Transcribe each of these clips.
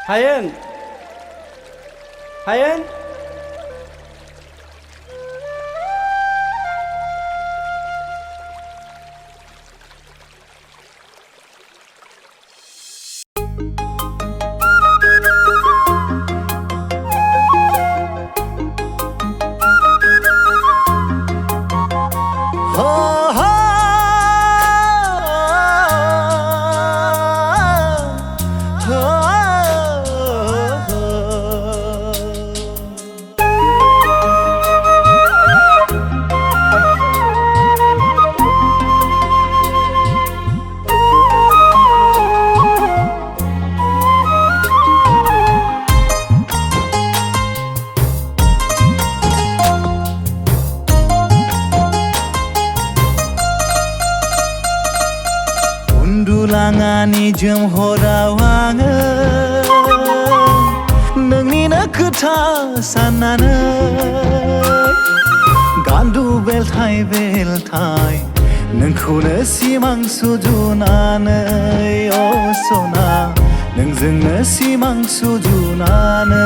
Hayan, Hayan. Nijwm Horao आङो नोंनिनो खोथा साननानै गान्दु बेलथाय बेलथाय नोंखौनो सिमां सुजुनानै अ सना नोंजोंनो सिमां सुजुनानै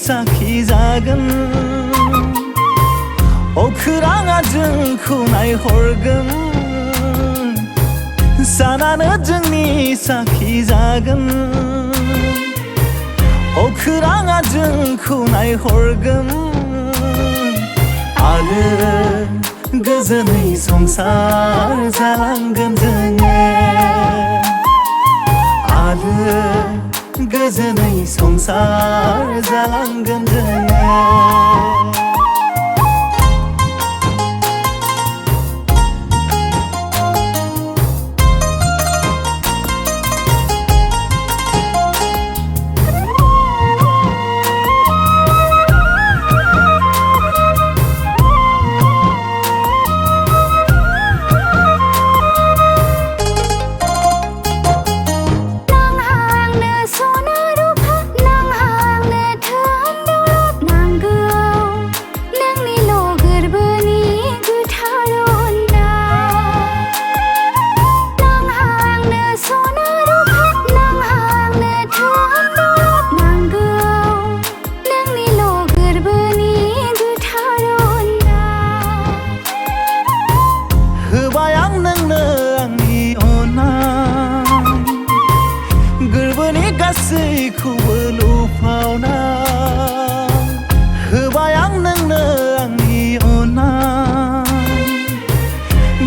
साखि जागोन अख्राङा जोंखौ नायहरगोन सानानो जोंनि साखि जागोन अख्राङा जोंखौ नायहरगोन आरो गोजोनै संसार जालांगोन जोङो आरो गोजोनै संसार जालांगोन जोङो गासैखौबो लुफावना होबाय आं नोंनो आंनि अननाय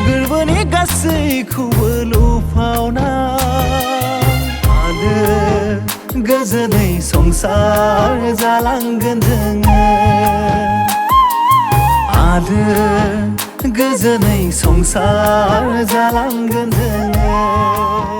गोरबोनि गासैखौबो लुफावना आरो गोजोनै संसार जालांगोन जोङो आरो गोजोनै संसार जालांगोन जोङो